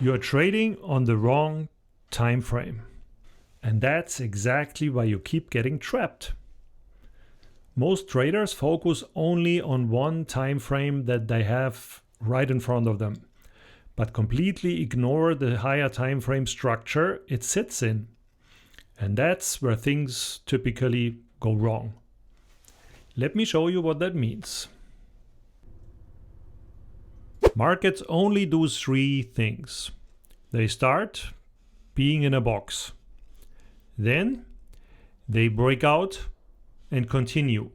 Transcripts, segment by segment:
you're trading on the wrong time frame. And that's exactly why you keep getting trapped. Most traders focus only on one time frame that they have right in front of them, but completely ignore the higher time frame structure it sits in. And that's where things typically go wrong. Let me show you what that means. Markets only do three things. They start being in a box. Then they break out and continue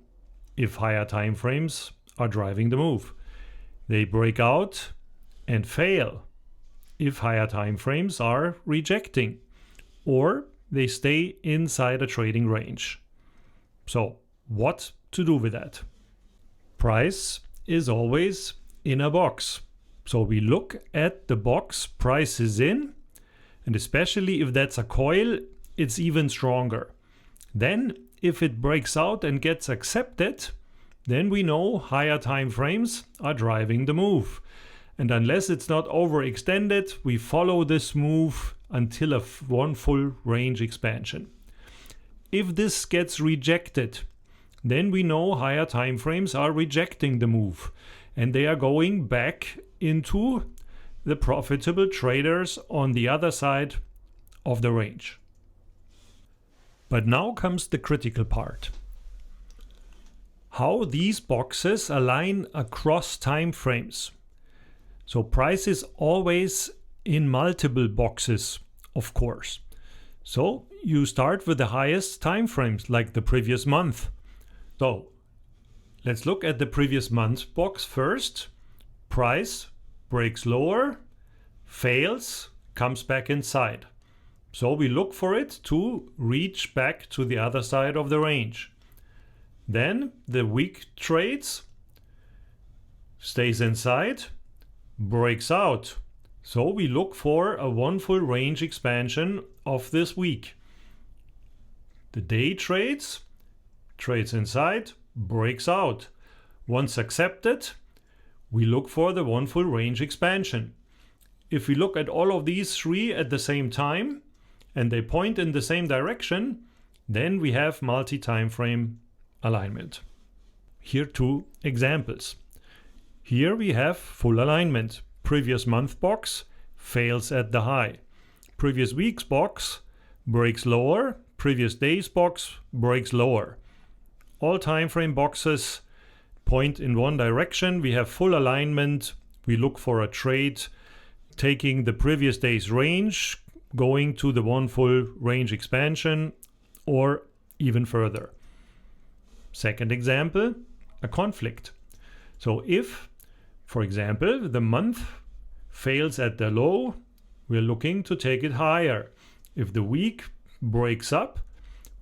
if higher time frames are driving the move. They break out and fail if higher time frames are rejecting, or they stay inside a trading range. So what to do with that? Price is always in a box. So we look at the box price is in, and especially if that's a coil, it's even stronger. Then if it breaks out and gets accepted, then we know higher time frames are driving the move. And unless it's not overextended, we follow this move until one full range expansion. If this gets rejected, then we know higher time frames are rejecting the move and they are going back into the profitable traders on the other side of the range. But now comes the critical part. How these boxes align across time frames. So price is always in multiple boxes, of course. So you start with the highest time frames, like the previous month. So let's look at the previous month box first. Price breaks lower, fails, comes back inside. So we look for it to reach back to the other side of the range. Then the week trades, stays inside, breaks out. So we look for a one full range expansion of this week. The day trades, trades inside, breaks out. Once accepted, we look for the one full range expansion. If we look at all of these three at the same time, and they point in the same direction, then we have multi-timeframe alignment. Here two examples. Here we have full alignment. Previous month box fails at the high. Previous week's box breaks lower. Previous day's box breaks lower. All timeframe boxes point in one direction. We have full alignment. We look for a trade taking the previous day's range, going to the one full range expansion, or even further. Second example, a conflict. So if, for example, the month fails at the low, we're looking to take it higher. If the week breaks up,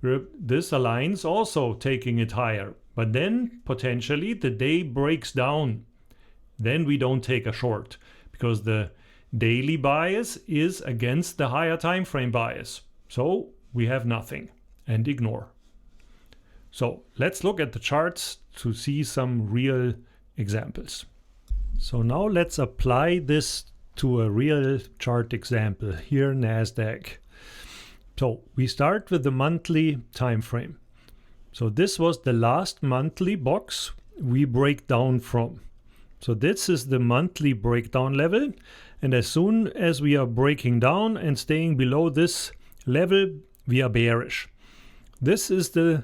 this aligns also taking it higher. But then potentially the day breaks down. Then we don't take a short because the daily bias is against the higher time frame bias. So we have nothing and ignore. So let's look at the charts to see some real examples. So now let's apply this to a real chart example. Here, NASDAQ. So we start with the monthly time frame. So this was the last monthly box we break down from. So this is the monthly breakdown level. And as soon as we are breaking down and staying below this level, we are bearish. This is the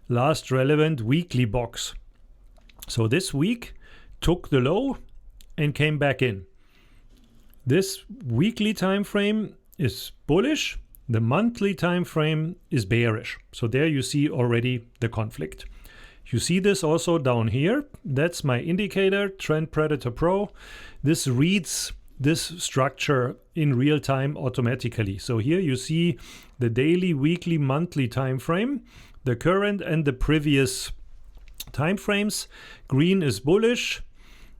last relevant weekly box. So this week took the low and came back in. This weekly time frame is bullish. The monthly time frame is bearish. So there you see already the conflict. You see this also down here. That's my indicator, Trend Predator Pro. This reads this structure in real time automatically. So here you see the daily, weekly, monthly time frame, the current and the previous time frames. Green is bullish,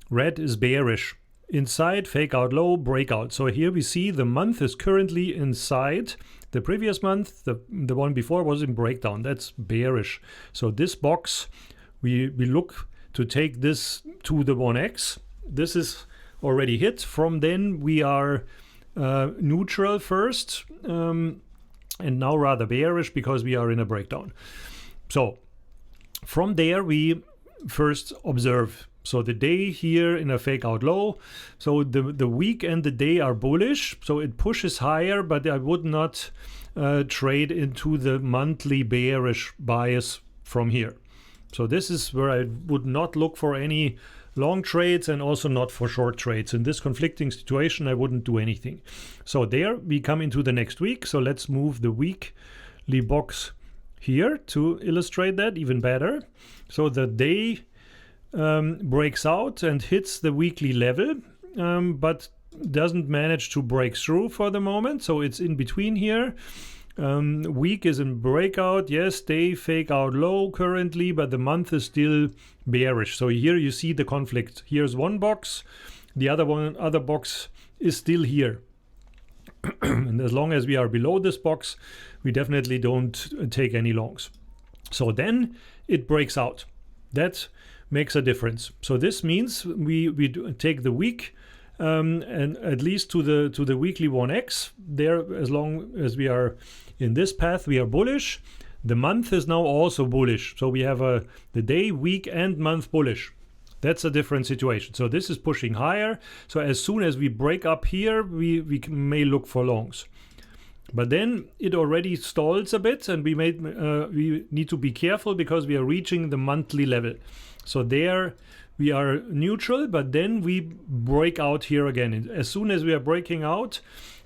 red is bearish. Inside, fake out low, breakout. So here we see the month is currently inside. The previous month, the one before, was in breakdown. That's bearish. So this box, we look to take this to the 1x. This is already hit. From then we are neutral first, and now rather bearish because we are in a breakdown. So from there we first observe. So the day here in a fake out low. So the week and the day are bullish. So it pushes higher, but I would not trade into the monthly bearish bias from here. So this is where I would not look for any long trades and also not for short trades. In this conflicting situation, I wouldn't do anything. So there we come into the next week. So let's move the weekly box here to illustrate that even better. So the day breaks out and hits the weekly level, but doesn't manage to break through for the moment. So it's in between here. Week is in breakout. Yes, day fake out low currently, but the month is still bearish. So here you see the conflict. Here's one box, the other box is still here. And as long as we are below this box, we definitely don't take any longs. So then it breaks out. That makes a difference. So this means we take the week and at least to the weekly 1x there. As long as we are in this path, we are bullish. The month is now also bullish. So we have the day, week, and month bullish. That's a different situation. So this is pushing higher. So as soon as we break up here, we may look for longs. But then it already stalls a bit, and we need to be careful because we are reaching the monthly level. So there we are neutral, but then we break out here again. As soon as we are breaking out,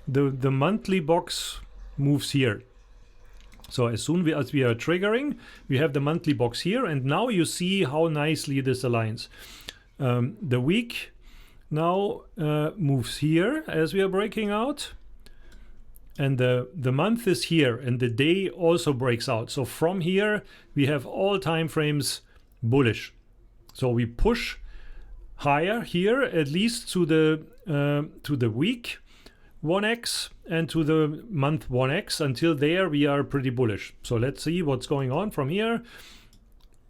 the monthly box moves here. So as soon as we are triggering, we have the monthly box here, and now you see how nicely this aligns. The week now moves here as we are breaking out, and the month is here, and the day also breaks out. So from here we have all time frames bullish. So we push higher here, at least to the week 1x and to the month 1x. Until there we are pretty bullish. So let's see what's going on from here.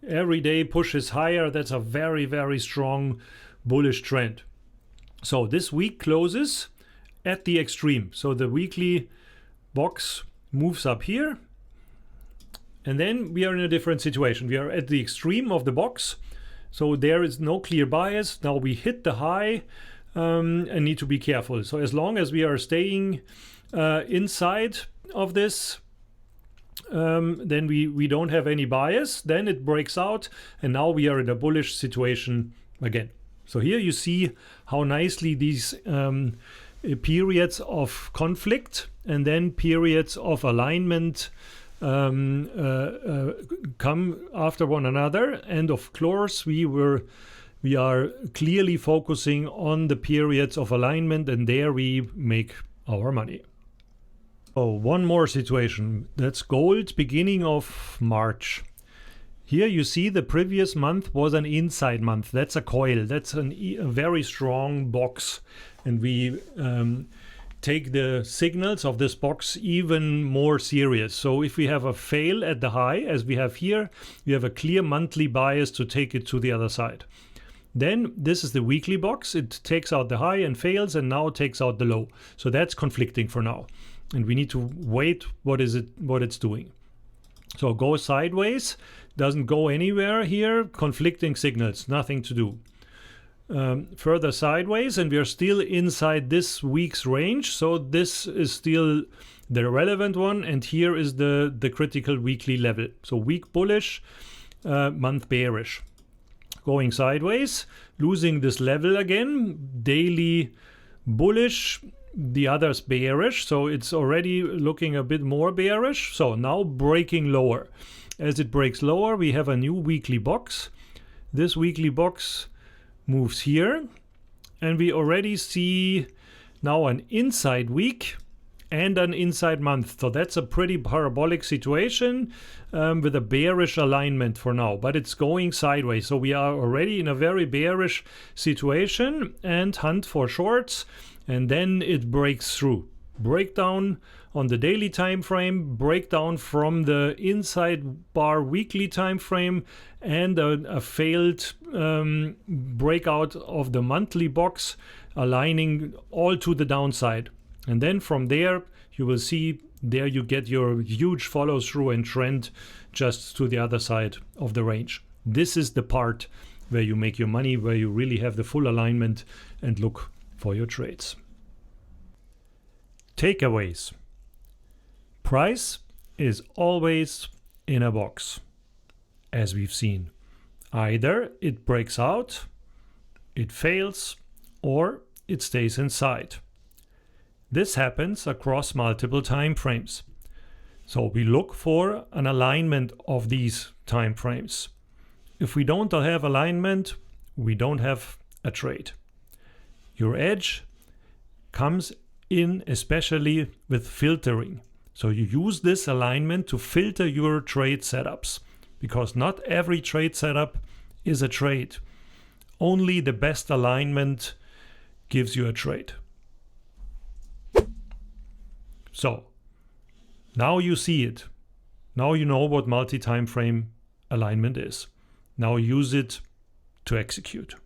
Every day pushes higher. That's a very, very strong bullish trend. So this week closes at the extreme. So the weekly box moves up here, and then we are in a different situation. We are at the extreme of the box. So there is no clear bias. Now we hit the high and need to be careful. So as long as we are staying inside of this, then we don't have any bias. Then it breaks out, and now we are in a bullish situation again. So here you see how nicely these periods of conflict and then periods of alignment come after one another. And of course we are clearly focusing on the periods of alignment, and there we make our money. Oh, one more situation. That's gold beginning of March. Here you see the previous month was an inside month. That's a coil. That's a very strong box, and we take the signals of this box even more serious. So if we have a fail at the high, as we have here, we have a clear monthly bias to take it to the other side. Then this is the weekly box. It takes out the high and fails, and now takes out the low. So that's conflicting for now, and we need to wait what it's doing. So go sideways, doesn't go anywhere here. Conflicting signals, nothing to do. Further sideways, and we are still inside this week's range. So this is still the relevant one, and here is the critical weekly level. So week bullish, month bearish. Going sideways, losing this level again. Daily bullish, the others bearish. So it's already looking a bit more bearish. So now breaking lower. As it breaks lower, we have a new weekly box. This weekly box moves here, and we already see now an inside week and an inside month. So that's a pretty parabolic situation with a bearish alignment for now, but it's going sideways. So we are already in a very bearish situation and hunt for shorts, and then it breaks through. Breakdown on the daily time frame, breakdown from the inside bar weekly time frame, and a failed breakout of the monthly box, aligning all to the downside. And then from there, you will see there you get your huge follow through and trend just to the other side of the range. This is the part where you make your money, where you really have the full alignment and look for your trades. Takeaways. Price is always in a box, as we've seen. Either it breaks out, it fails, or it stays inside. This happens across multiple time frames. So we look for an alignment of these time frames. If we don't have alignment, we don't have a trade. Your edge comes in especially with filtering. So you use this alignment to filter your trade setups, because not every trade setup is a trade. Only the best alignment gives you a trade. So now you see it. Now you know what multi-time frame alignment is. Now use it to execute.